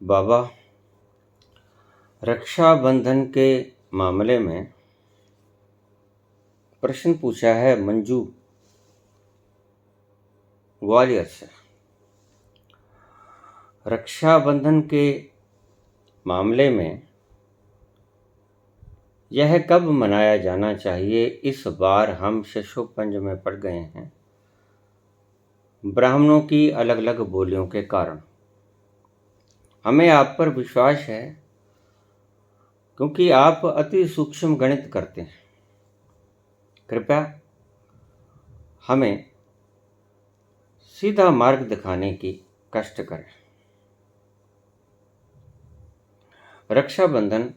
बाबा, रक्षाबंधन के मामले में प्रश्न पूछा है मंजू ग्वालियर से। रक्षाबंधन के मामले में यह कब मनाया जाना चाहिए, इस बार हम शिशुपंज में पड़ गए हैं ब्राह्मणों की अलग अलग बोलियों के कारण। हमें आप पर विश्वास है क्योंकि आप अति सूक्ष्म गणित करते हैं। कृपया हमें सीधा मार्ग दिखाने की कष्ट करें। रक्षाबंधन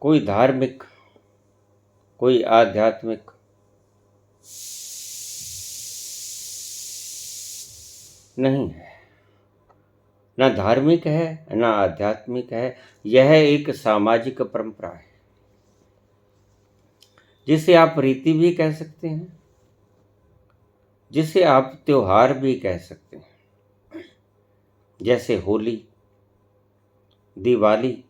कोई धार्मिक, कोई आध्यात्मिक नहीं है, न धार्मिक है न आध्यात्मिक है। यह एक सामाजिक परंपरा है जिसे आप रीति भी कह सकते हैं, जिसे आप त्योहार भी कह सकते हैं, जैसे होली, दिवाली,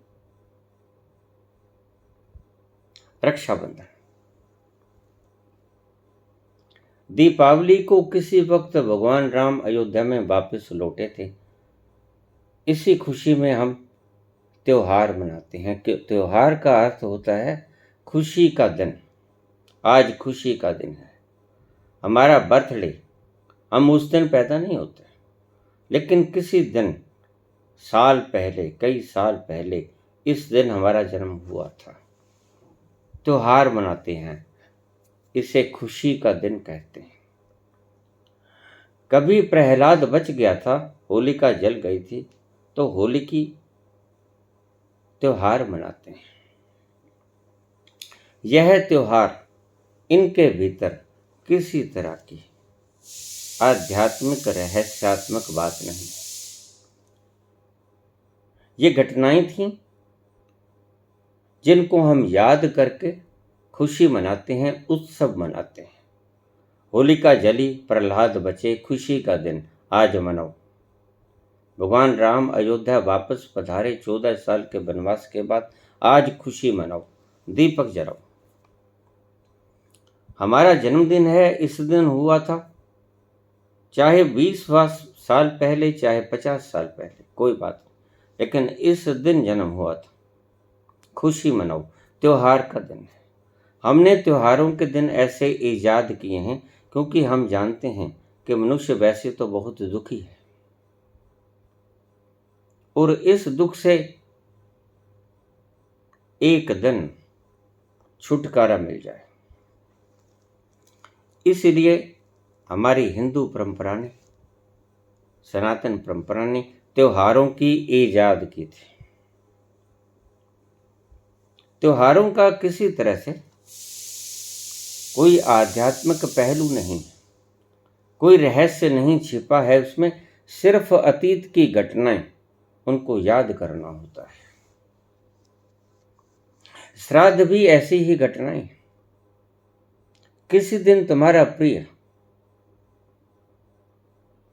रक्षाबंधन। दीपावली को किसी वक्त भगवान राम अयोध्या में वापस लौटे थे। इसी खुशी में हम त्योहार मनाते हैं कि त्योहार का अर्थ होता है खुशी का दिन। आज खुशी का दिन है, हमारा बर्थडे। हम उस दिन पैदा नहीं होते, लेकिन किसी दिन साल पहले, कई साल पहले इस दिन हमारा जन्म हुआ था। त्योहार मनाते हैं, इसे खुशी का दिन कहते हैं। कभी प्रहलाद बच गया था, होलिका जल गई थी, तो होली की त्योहार मनाते हैं। यह त्योहार इनके भीतर किसी तरह की आध्यात्मिक रहस्यात्मक बात नहीं। ये घटनाएं थीं जिनको हम याद करके खुशी मनाते हैं, उत्सव मनाते हैं। होलिका जली, प्रहलाद बचे, खुशी का दिन आज मनाओ। भगवान राम अयोध्या वापस पधारे 14 साल के वनवास के बाद, आज खुशी मनाओ, दीपक जलाओ। हमारा जन्मदिन है, इस दिन हुआ था, चाहे 20 साल पहले, चाहे 50 साल पहले, कोई बात नहीं, लेकिन इस दिन जन्म हुआ था। खुशी मनाओ, त्योहार का दिन है। हमने त्योहारों के दिन ऐसे ईजाद किए हैं क्योंकि हम जानते हैं कि मनुष्य वैसे तो बहुत दुखी है और इस दुख से एक दिन छुटकारा मिल जाए। इसलिए हमारी हिंदू परंपरा ने, सनातन परंपरा ने त्योहारों की ईजाद की थी। त्योहारों का किसी तरह से कोई आध्यात्मिक पहलू नहीं, कोई रहस्य नहीं छिपा है उसमें। सिर्फ अतीत की घटनाएं, उनको याद करना होता है। श्राद्ध भी ऐसी ही घटनाएं। किसी दिन तुम्हारा प्रिय,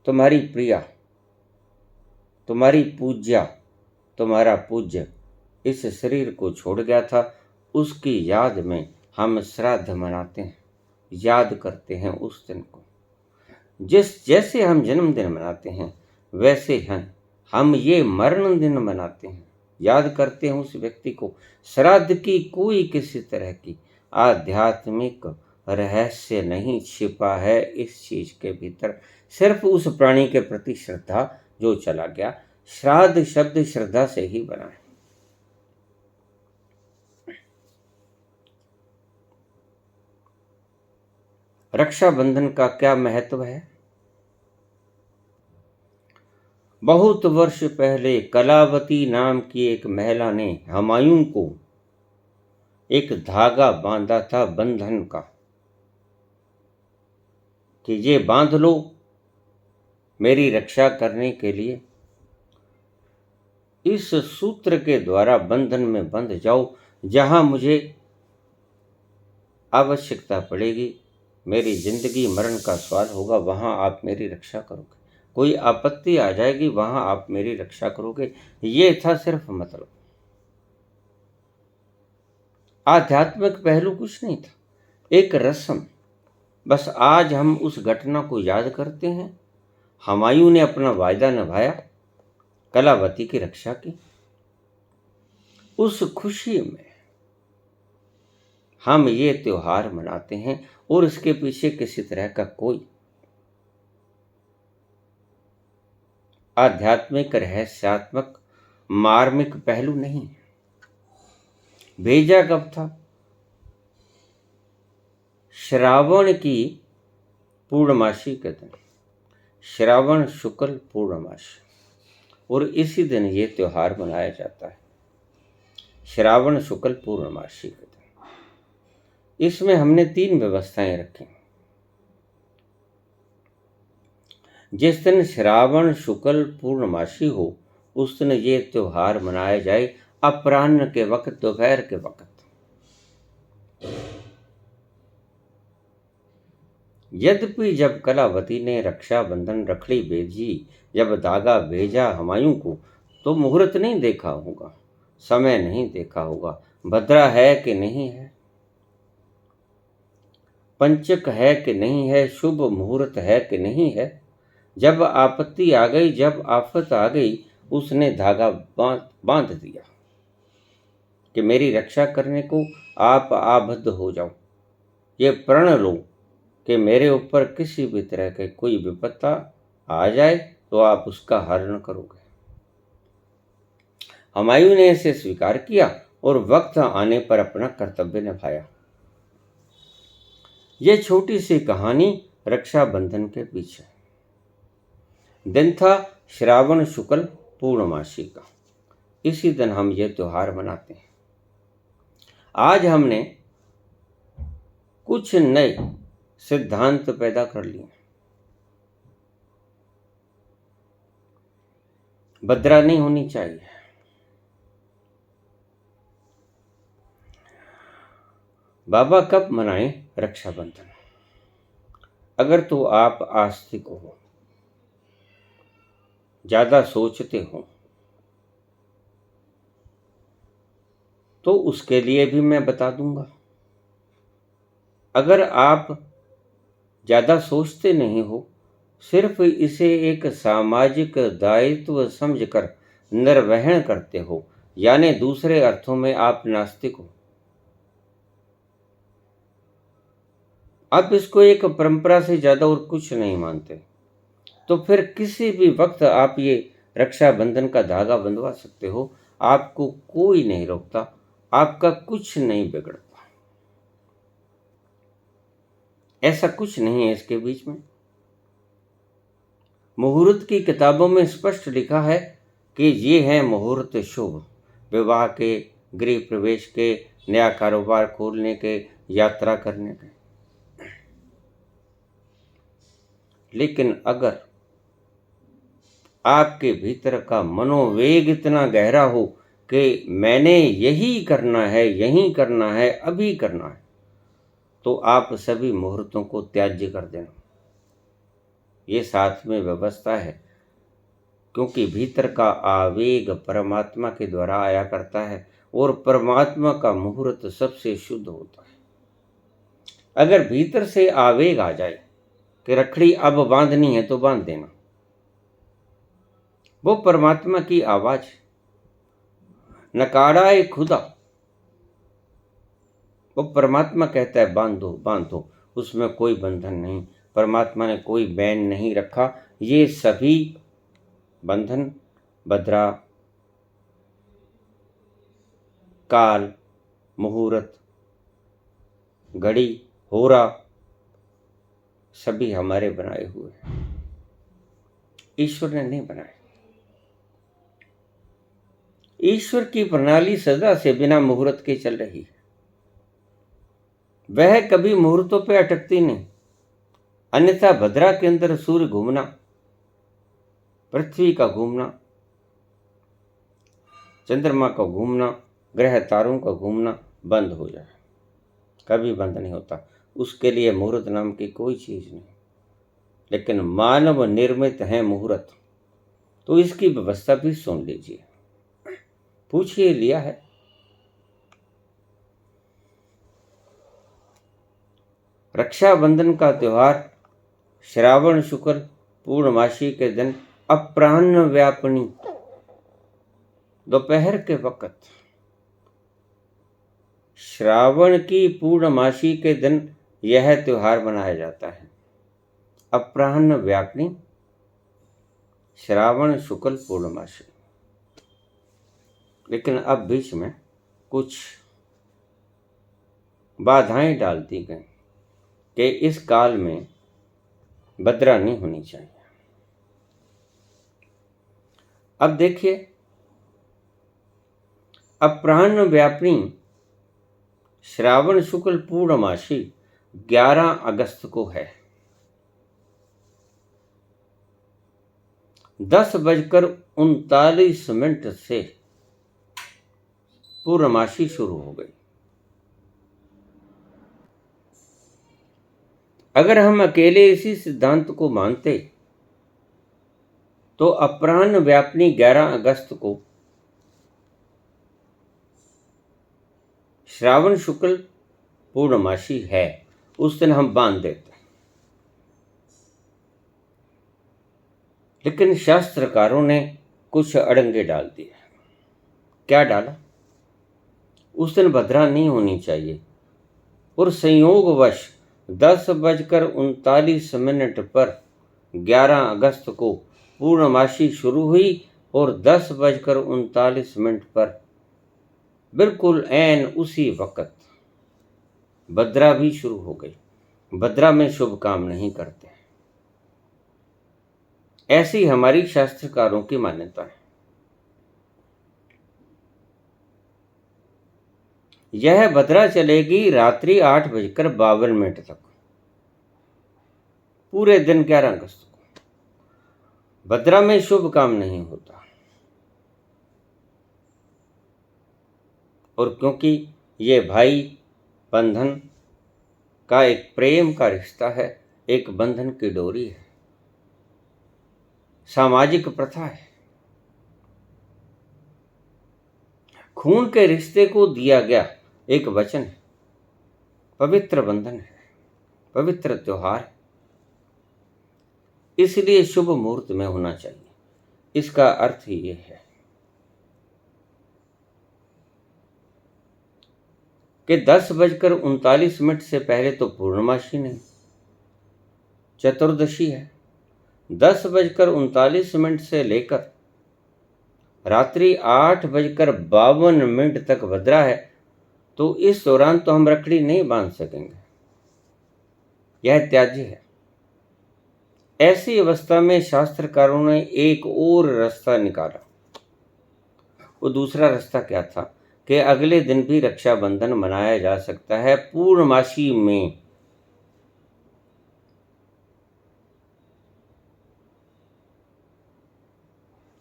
तुम्हारी प्रिया, तुम्हारी पूज्या, तुम्हारा पूज्य इस शरीर को छोड़ गया था। उसकी याद में हम श्राद्ध मनाते हैं, याद करते हैं उस दिन को। जैसे हम जन्मदिन मनाते हैं, वैसे हम ये मरण दिन मनाते हैं, याद करते हैं उस व्यक्ति को। श्राद्ध की कोई किसी तरह की आध्यात्मिक रहस्य नहीं छिपा है इस चीज के भीतर। सिर्फ उस प्राणी के प्रति श्रद्धा जो चला गया। श्राद्ध शब्द श्रद्धा से ही बना है। रक्षाबंधन का क्या महत्व है? बहुत वर्ष पहले कलावती नाम की एक महिला ने हुमायूं को एक धागा बांधा था बंधन का, कि ये बांध लो मेरी रक्षा करने के लिए। इस सूत्र के द्वारा बंधन में बंध जाओ, जहां मुझे आवश्यकता पड़ेगी, मेरी जिंदगी मरण का सवाल होगा, वहां आप मेरी रक्षा करोगे। कोई आपत्ति आ जाएगी वहां आप मेरी रक्षा करोगे। ये था सिर्फ मतलब। आध्यात्मिक पहलू कुछ नहीं था, एक रस्म। बस आज हम उस घटना को याद करते हैं। हुमायूं ने अपना वायदा निभाया, कलावती की रक्षा की। उस खुशी में हम ये त्योहार मनाते हैं और इसके पीछे किसी तरह का कोई आध्यात्मिक, रहस्यात्मक, मार्मिक पहलू नहीं। भेजा कब था? श्रावण की पूर्णमासी के दिन, श्रावण शुक्ल पूर्णमासी, और इसी दिन ये त्योहार मनाया जाता है, श्रावण शुक्ल पूर्णमासी के दिन। इसमें हमने 3 व्यवस्थाएं रखी। जिस दिन श्रावण शुक्ल पूर्णमासी हो उस दिन ये त्योहार मनाया जाए अपराह्न के वक्त, दोपहर के वक्त। यद्यपि जब कलावती ने रक्षाबंधन रखड़ी भेजी, जब धागा भेजा हुमायूं को, तो मुहूर्त नहीं देखा होगा, समय नहीं देखा होगा, भद्रा है कि नहीं है, पंचक है कि नहीं है, शुभ मुहूर्त है कि नहीं है। जब आपत्ति आ गई, जब आफत आ गई, उसने धागा बांध दिया कि मेरी रक्षा करने को आप आबद्ध हो जाओ। ये प्रण लो कि मेरे ऊपर किसी भी तरह के कोई विपत्ता आ जाए तो आप उसका हरण करोगे। हुमायूं ने इसे स्वीकार किया और वक्त आने पर अपना कर्तव्य निभाया। यह छोटी सी कहानी रक्षाबंधन के पीछे। दिन था श्रावण शुक्ल पूर्णमासी का। इसी दिन हम ये त्योहार मनाते हैं। आज हमने कुछ नए सिद्धांत पैदा कर लिए। भद्रा नहीं होनी चाहिए। बाबा कब मनाएं रक्षाबंधन? अगर तो आप आस्तिक हो, ज्यादा सोचते हो, तो उसके लिए भी मैं बता दूंगा। अगर आप ज्यादा सोचते नहीं हो, सिर्फ इसे एक सामाजिक दायित्व समझकर निर्वहन करते हो, यानी दूसरे अर्थों में आप नास्तिक हो, आप इसको एक परंपरा से ज्यादा और कुछ नहीं मानते, तो फिर किसी भी वक्त आप ये रक्षाबंधन का धागा बंधवा सकते हो। आपको कोई नहीं रोकता, आपका कुछ नहीं बिगड़ता। ऐसा कुछ नहीं है इसके बीच में। मुहूर्त की किताबों में स्पष्ट लिखा है कि ये हैं मुहूर्त शुभ, विवाह के, गृह प्रवेश के, नया कारोबार खोलने के, यात्रा करने के। लेकिन अगर आपके भीतर का मनोवेग इतना गहरा हो कि मैंने यही करना है, यही करना है, अभी करना है, तो आप सभी मुहूर्तों को त्याज्य कर देना। ये साथ में व्यवस्था है, क्योंकि भीतर का आवेग परमात्मा के द्वारा आया करता है और परमात्मा का मुहूर्त सबसे शुद्ध होता है। अगर भीतर से आवेग आ जाए कि रखड़ी अब बांधनी है तो बांध देना, वो परमात्मा की आवाज। नकाराए खुदा, वो परमात्मा कहता है बांधो बांधो, उसमें कोई बंधन नहीं। परमात्मा ने कोई बैन नहीं रखा। ये सभी बंधन, भद्रा, काल, मुहूर्त, घड़ी, होरा, सभी हमारे बनाए हुए हैं, ईश्वर ने नहीं बनाए। ईश्वर की प्रणाली सदा से बिना मुहूर्त के चल रही है। वह कभी मुहूर्तों पे अटकती नहीं। अन्यथा भद्रा के अंदर सूर्य घूमना, पृथ्वी का घूमना, चंद्रमा का घूमना, ग्रह तारों का घूमना बंद हो जाए, कभी बंद नहीं होता। उसके लिए मुहूर्त नाम की कोई चीज नहीं। लेकिन मानव निर्मित है मुहूर्त, तो इसकी व्यवस्था भी सुन लीजिए। पूछिए, लिया है? रक्षाबंधन का त्योहार श्रावण शुक्ल पूर्णमासी के दिन अपराह्न व्यापिनी दोपहर के वक्त, श्रावण की पूर्णमासी के दिन यह त्योहार मनाया जाता है। अपराह्न व्यापिनी, श्रावण शुक्ल पूर्णमासी। लेकिन अब बीच में कुछ बाधाएं डाल दी गई कि इस काल में बद्रा नहीं होनी चाहिए। अब देखिए, अपराह्न व्यापिनी श्रावण शुक्ल पूर्णमासी 11 अगस्त को है। 10:39 से पूर्णमासी शुरू हो गई। अगर हम अकेले इसी सिद्धांत को मानते तो अपराह्न व्यापिनी 11 अगस्त को श्रावण शुक्ल पूर्णमासी है, उस दिन हम बांध देते। लेकिन शास्त्रकारों ने कुछ अड़ंगे डाल दिए। क्या डाला? उस दिन भद्रा नहीं होनी चाहिए, और संयोगवश 10:39 पर 11 अगस्त को पूर्णमासी शुरू हुई और 10:39 पर बिल्कुल ऐन उसी वक्त भद्रा भी शुरू हो गई। भद्रा में शुभ काम नहीं करते, ऐसी हमारी शास्त्रकारों की मान्यता है। यह भद्रा चलेगी रात्रि 8:52 तक, पूरे दिन 11 अगस्त को। भद्रा में शुभ काम नहीं होता, और क्योंकि ये भाई बंधन का एक प्रेम का रिश्ता है, एक बंधन की डोरी है, सामाजिक प्रथा है, खून के रिश्ते को दिया गया एक वचन है, पवित्र बंधन है, पवित्र त्योहार है, इसलिए शुभ मुहूर्त में होना चाहिए। इसका अर्थ ही ये है कि 10:39 से पहले तो पूर्णमासी नहीं, चतुर्दशी है। 10:39 से लेकर रात्रि 8:52 तक भद्रा है, तो इस दौरान तो हम रखड़ी नहीं बांध सकेंगे, यह त्याज्य है। ऐसी अवस्था में शास्त्रकारों ने एक और रास्ता निकाला। वो दूसरा रास्ता क्या था कि अगले दिन भी रक्षाबंधन मनाया जा सकता है पूर्णमासी में।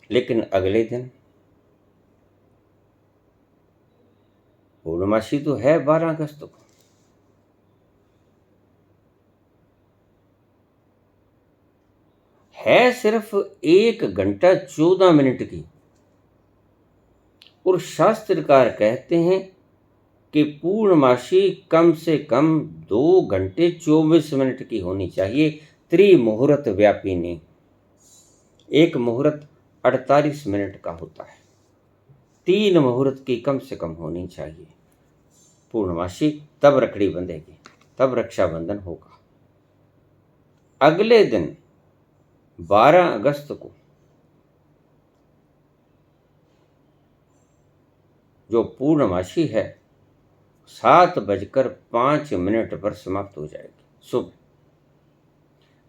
लेकिन अगले दिन पूर्णमासी तो है 12 अगस्त को, है सिर्फ 1 घंटा 14 मिनट की, और शास्त्रकार कहते हैं कि पूर्णमासी कम से कम 2 घंटे 24 मिनट की होनी चाहिए। त्रिमुहूर्त व्यापिनी, एक मुहूर्त 48 मिनट का होता है, 3 मुहूर्त की कम से कम होनी चाहिए पूर्णमासी, तब रखड़ी बंधेगी, तब रक्षाबंधन होगा। अगले दिन 12 अगस्त को जो पूर्णमासी है 7:05 पर समाप्त हो जाएगी सुबह।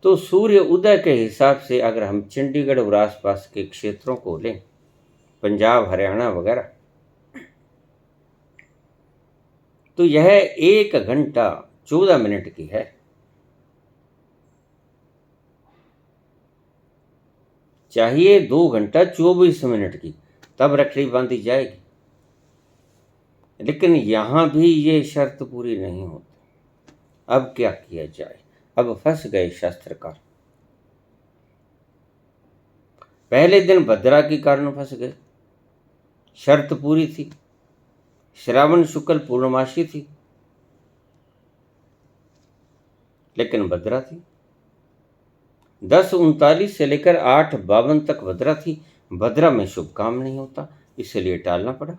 तो सूर्य उदय के हिसाब से अगर हम चंडीगढ़ और आसपास के क्षेत्रों को लें, पंजाब हरियाणा वगैरह, तो यह 1 घंटा 14 मिनट की है। चाहिए 2 घंटा 24 मिनट की, तब रखड़ी बांधी जाएगी। लेकिन यहां भी ये शर्त पूरी नहीं होती। अब क्या किया जाए? अब फंस गए शास्त्रकार। पहले दिन भद्रा के कारण फंस गए। शर्त पूरी थी, श्रावण शुक्ल पूर्णमासी थी, लेकिन भद्रा थी। 10:39 से लेकर 8:52 तक भद्रा थी। भद्रा में शुभ काम नहीं होता, इसलिए टालना पड़ा।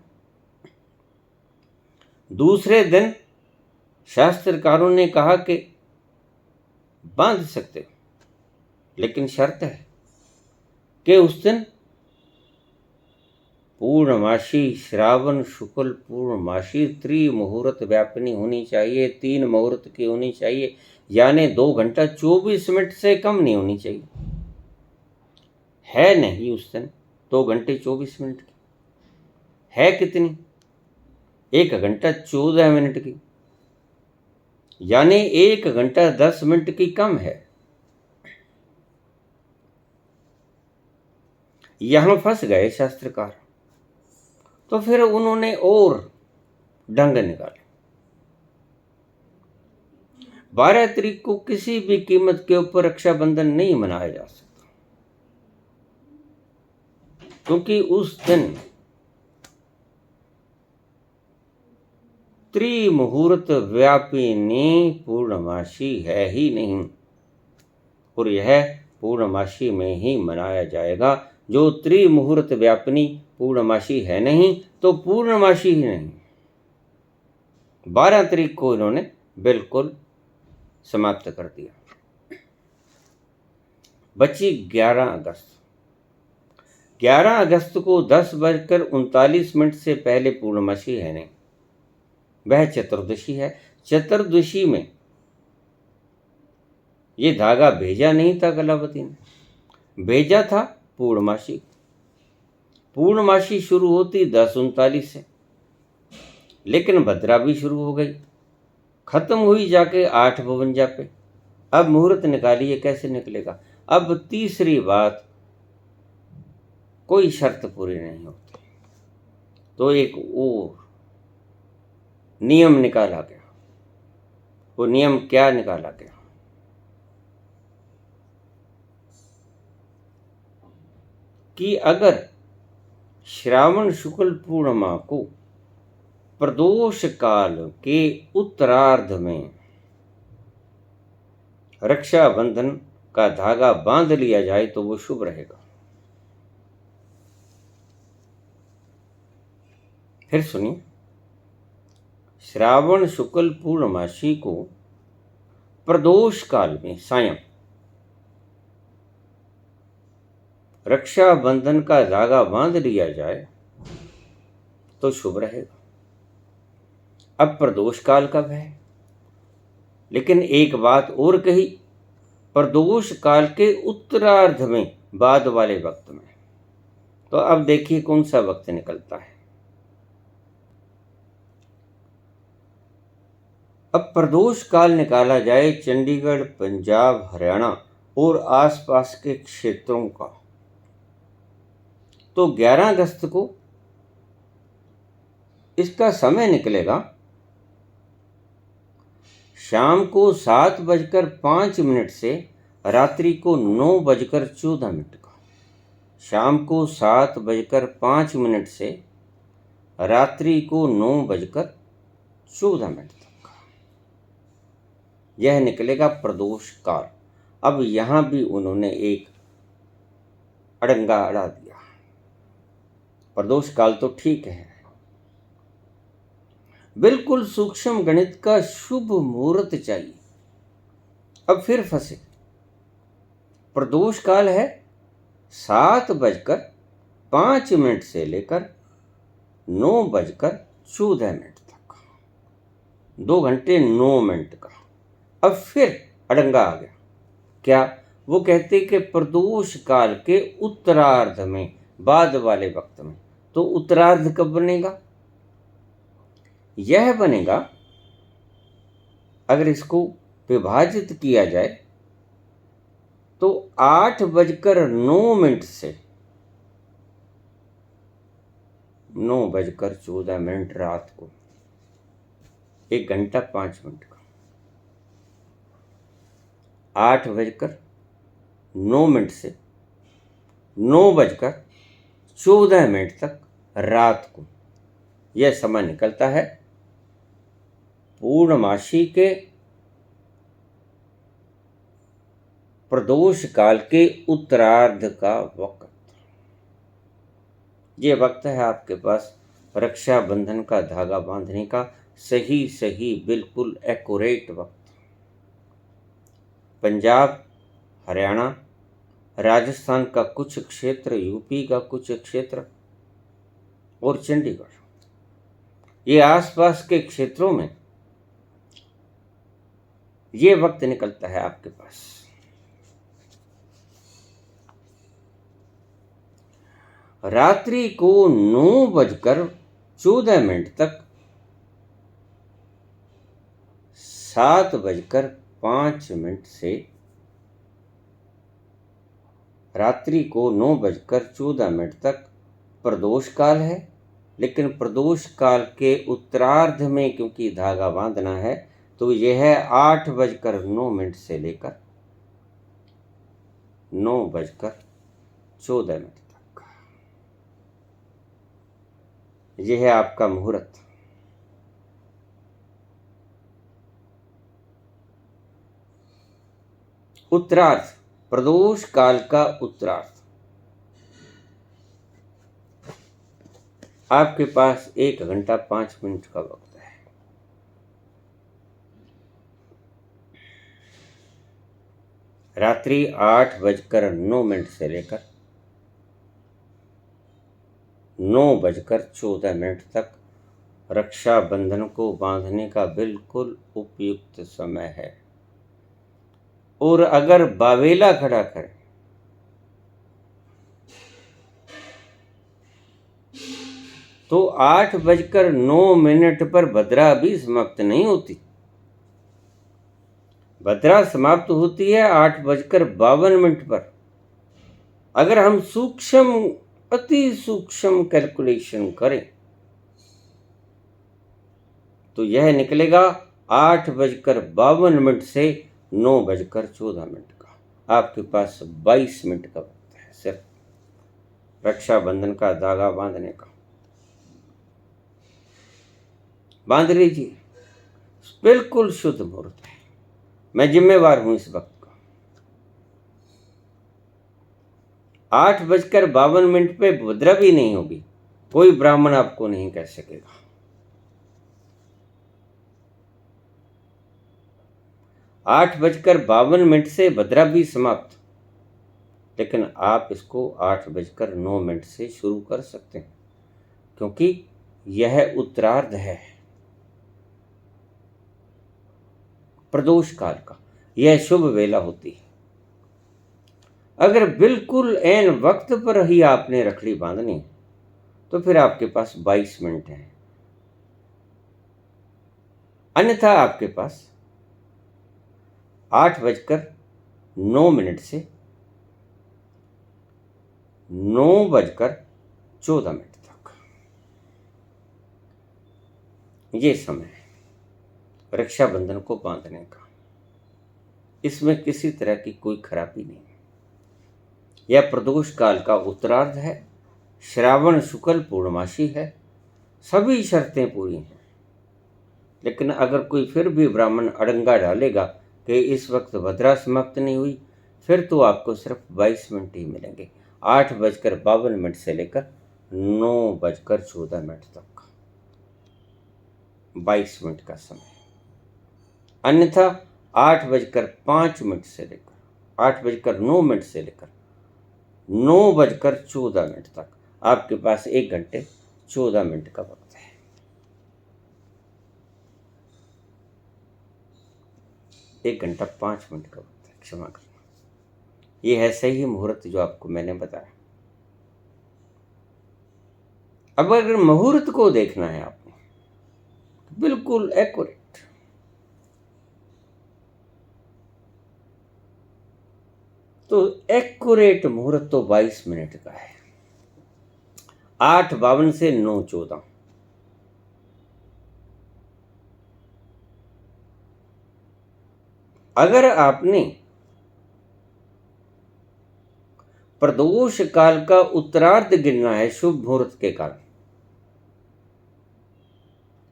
दूसरे दिन शास्त्रकारों ने कहा कि बांध सकते हो, लेकिन शर्त है कि उस दिन पूर्णमासी, श्रावण शुक्ल पूर्णमासी त्रिमुहूर्त व्यापिनी होनी चाहिए, 3 मुहूर्त की होनी चाहिए, यानी 2 घंटा 24 मिनट से कम नहीं होनी चाहिए। है नहीं उस दिन 2 घंटे 24 मिनट की, है कितनी? 1 घंटा 14 मिनट की, यानी 1 घंटा 10 मिनट की कम है। यहां फंस गए शास्त्रकार, तो फिर उन्होंने और ढंग निकाले। 12 तारीख को किसी भी कीमत के ऊपर रक्षाबंधन नहीं मनाया जा सकता, क्योंकि उस दिन त्रिमुहूर्त व्यापिनी पूर्णमासी है ही नहीं, और यह पूर्णमासी में ही मनाया जाएगा। जो त्रिमुहूर्त व्यापिनी पूर्णमासी है नहीं, तो पूर्णमासी ही नहीं। 12 तारीख को इन्होंने बिल्कुल समाप्त कर दिया। बची 11 अगस्त। 11 अगस्त को 10:39 से पहले पूर्णमासी है नहीं, वह चतुर्दशी है। चतुर्दशी में ये धागा भेजा नहीं था कलावती ने, भेजा था पूर्णमासी। पूर्णमासी शुरू होती 10:39 से, लेकिन भद्रा भी शुरू हो गई, खत्म हुई जाके 8:52 पे। अब मुहूर्त निकालिए, कैसे निकलेगा? अब तीसरी बात, कोई शर्त पूरी नहीं होती, तो एक और नियम निकाला गया। वो नियम क्या निकाला गया? कि अगर श्रावण शुक्ल पूर्णिमा को प्रदोष काल के उत्तरार्ध में रक्षाबंधन का धागा बांध लिया जाए तो वो शुभ रहेगा। फिर सुनिए, श्रावण शुक्ल पूर्णमासी को प्रदोष काल में सायं रक्षाबंधन का धागा बांध लिया जाए तो शुभ रहेगा। अब प्रदोष काल कब है? लेकिन एक बात और कही, प्रदोष काल के उत्तरार्ध में, बाद वाले वक्त में। तो अब देखिए कौन सा वक्त निकलता है। अब प्रदोष काल निकाला जाए चंडीगढ़, पंजाब, हरियाणा और आसपास के क्षेत्रों का, तो 11 अगस्त को इसका समय निकलेगा शाम को 7:05 से रात्रि को 9:14 का। शाम को 7:05 से रात्रि को 9:14 तक का यह निकलेगा प्रदोष काल। अब यहां भी उन्होंने एक अड़ंगा अड़ा दिया। प्रदोष काल तो ठीक है, बिल्कुल सूक्ष्म गणित का शुभ मुहूर्त चाहिए। अब फिर फंसे। प्रदोष काल है 7:05 से लेकर 9:14 तक, 2 घंटे 9 मिनट का। अब फिर अड़ंगा आ गया। क्या? वो कहते कि प्रदोष काल के उत्तरार्ध में, बाद वाले वक्त में। तो उत्तरार्ध कब बनेगा? यह बनेगा अगर इसको विभाजित किया जाए तो 8:09 से 9:14 रात को, 1 घंटा 5 मिनट का। 8:09 से 9:14 तक रात को यह समय निकलता है पूर्णमासी के प्रदोष काल के उत्तरार्ध का वक्त। ये वक्त है आपके पास रक्षाबंधन का धागा बांधने का सही सही बिल्कुल एक्यूरेट वक्त। पंजाब, हरियाणा, राजस्थान का कुछ क्षेत्र, यूपी का कुछ क्षेत्र और चंडीगढ़, ये आसपास के क्षेत्रों में ये वक्त निकलता है आपके पास। रात्रि को 9:14 तक 7:05 से रात्रि को 9:14 तक प्रदोष काल है, लेकिन प्रदोष काल के उत्तरार्ध में क्योंकि धागा बांधना है तो यह है 8:09 से लेकर 9:14 तक। यह है आपका मुहूर्त। उत्तरार्ध, प्रदोष काल का उत्तरार्ध। आपके पास 1 घंटा 5 मिनट का वक्त है। रात्रि 8:09 से लेकर 9:14 तक रक्षाबंधन को बांधने का बिल्कुल उपयुक्त समय है। और अगर बावेला खड़ा करें तो 8:09 पर भद्रा भी समाप्त नहीं होती। भद्रा समाप्त होती है 8:52 पर। अगर हम सूक्ष्म, अति सूक्ष्म कैलकुलेशन करें तो यह निकलेगा 8:52 से 9:14 का। आपके पास 22 मिनट का वक्त है सिर्फ रक्षाबंधन का धागा बांधने का। बांध लीजिए, बिल्कुल शुद्ध मुहूर्त है। मैं जिम्मेवार हूं इस वक्त का। 8:52 पे भद्रा भी नहीं होगी, कोई ब्राह्मण आपको नहीं कह सकेगा। 8:52 से भद्रा भी समाप्त, लेकिन आप इसको 8:09 से शुरू कर सकते हैं क्योंकि यह उत्तरार्ध है प्रदोष काल का। यह शुभ वेला होती है। अगर बिल्कुल ऐन वक्त पर ही आपने रखड़ी बांधनी है तो फिर आपके पास 22 मिनट है। अन्यथा आपके पास 8:09 से 9:14 तक ये समय है रक्षाबंधन को बांधने का। इसमें किसी तरह की कोई खराबी नहीं है। यह प्रदोष काल का उत्तरार्ध है। श्रावण शुक्ल पूर्णमासी है। सभी शर्तें पूरी हैं। लेकिन अगर कोई फिर भी ब्राह्मण अड़ंगा डालेगा कि इस वक्त भद्रा समाप्त नहीं हुई, फिर तो आपको सिर्फ 22 मिनट ही मिलेंगे। 8:52 से लेकर 9:14 तक 22 मिनट का समय। अन्यथा 8:05 से लेकर 8:09 से लेकर 9:14 तक आपके पास 1 घंटे 14 मिनट का वक्त है। 1 घंटा 5 मिनट का वक्त है, क्षमा करना। ये है सही मुहूर्त जो आपको मैंने बताया। अब अगर मुहूर्त को देखना है आपने, बिल्कुल एक्यूरेट, तो एक्यूरेट मुहूर्त तो 22 मिनट का है। 8:52 से 9:14। अगर आपने प्रदोष काल का उत्तरार्ध गिनना है शुभ मुहूर्त के काल।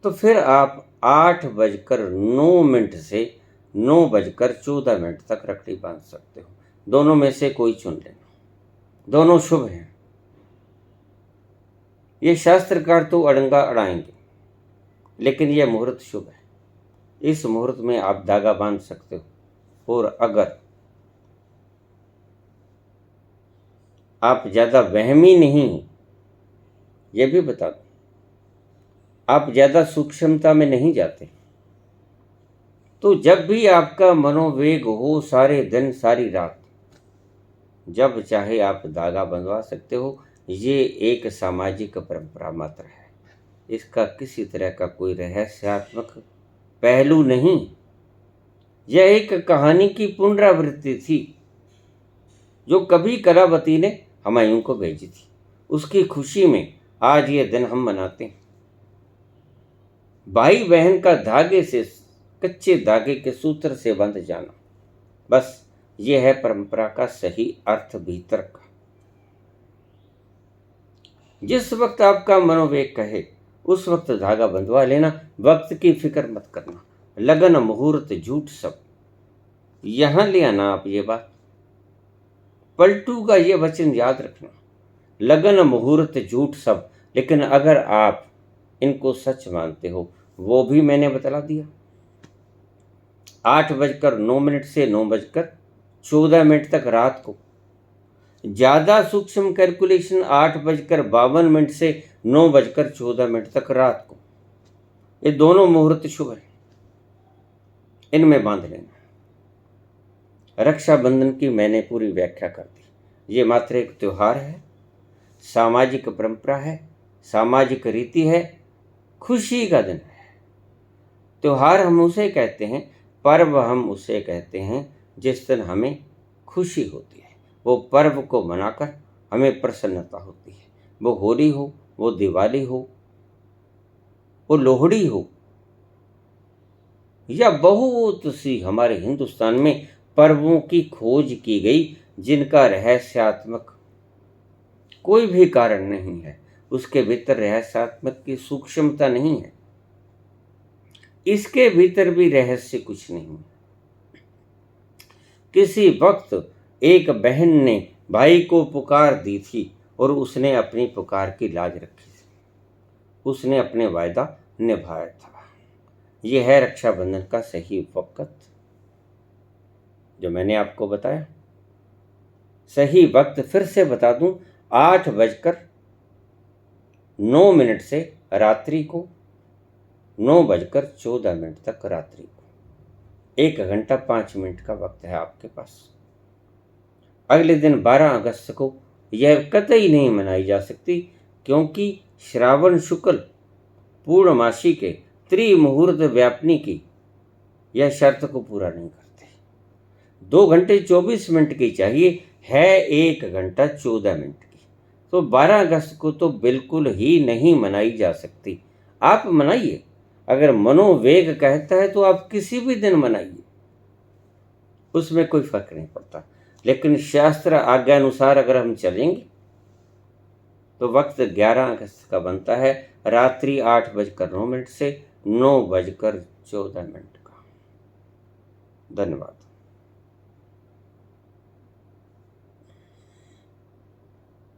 तो फिर आप 8:09 से 9:14 तक रखड़ी बांध सकते हो। दोनों में से कोई चुन लेना, दोनों शुभ हैं। ये शास्त्रकार तो अड़ंगा अड़ाएंगे, लेकिन यह मुहूर्त शुभ है। इस मुहूर्त में आप धागा बांध सकते हो। और अगर आप ज़्यादा वहमी नहीं, यह भी बता दूं, आप ज़्यादा सूक्ष्मता में नहीं जाते, तो जब भी आपका मनोवेग हो, सारे दिन सारी रात, जब चाहे आप धागा बंधवा सकते हो। ये एक सामाजिक परंपरा मात्र है, इसका किसी तरह का कोई रहस्यात्मक पहलू नहीं। यह एक कहानी की पुनरावृत्ति थी जो कभी कलावती ने हुमायूं को भेजी थी। उसकी खुशी में आज ये दिन हम मनाते हैं। भाई बहन का धागे से, कच्चे धागे के सूत्र से बंध जाना, बस ये है परंपरा का सही अर्थ भीतर का। जिस वक्त आपका मनोवेग कहे उस वक्त धागा बंधवा लेना। वक्त की फिक्र मत करना। लगन मुहूर्त झूठ सब, यहां ले आना आप ये बात। पलटू का ये वचन याद रखना, लगन मुहूर्त झूठ सब। लेकिन अगर आप इनको सच मानते हो, वो भी मैंने बतला दिया। 8:09 से 9:14 तक रात को। ज़्यादा सूक्ष्म कैलकुलेशन 8:52 से 9:14 तक रात को। ये दोनों मुहूर्त शुभ हैं, इनमें बांध लेना। रक्षाबंधन की मैंने पूरी व्याख्या कर दी। ये मात्र एक त्योहार है, सामाजिक परंपरा है, सामाजिक रीति है, खुशी का दिन है। त्योहार हम उसे कहते हैं, पर्व हम उसे कहते हैं जिस दिन हमें खुशी होती है। वो पर्व को मनाकर हमें प्रसन्नता होती है। वो होली हो, वो दिवाली हो, वो लोहड़ी हो, या बहुत सी हमारे हिंदुस्तान में पर्वों की खोज की गई जिनका रहस्यात्मक कोई भी कारण नहीं है। उसके भीतर रहस्यात्मक की सूक्ष्मता नहीं है, इसके भीतर भी रहस्य कुछ नहीं। किसी वक्त एक बहन ने भाई को पुकार दी थी और उसने अपनी पुकार की लाज रखी थी। उसने अपने वायदा निभाया था। यह है रक्षाबंधन का सही वक्त जो मैंने आपको बताया। सही वक्त फिर से बता दूं, 8:09 से रात्रि को 9:14 तक रात्रि को। 1 घंटा 5 मिनट का वक्त है आपके पास। अगले दिन 12 अगस्त को यह कतई नहीं मनाई जा सकती, क्योंकि श्रावण शुक्ल पूर्णमासी के त्रिमुहूर्त व्यापनी की यह शर्त को पूरा नहीं करते। 2 घंटे 24 मिनट की चाहिए, है 1 घंटा 14 मिनट की। तो 12 अगस्त को तो बिल्कुल ही नहीं मनाई जा सकती। आप मनाइए, अगर मनोवेग कहता है तो आप किसी भी दिन मनाइए, उसमें कोई फर्क नहीं पड़ता। लेकिन शास्त्र आज्ञा अनुसार अगर हम चलेंगे तो वक्त 11 अगस्त का बनता है, रात्रि 8:09 से 9:14 का। धन्यवाद।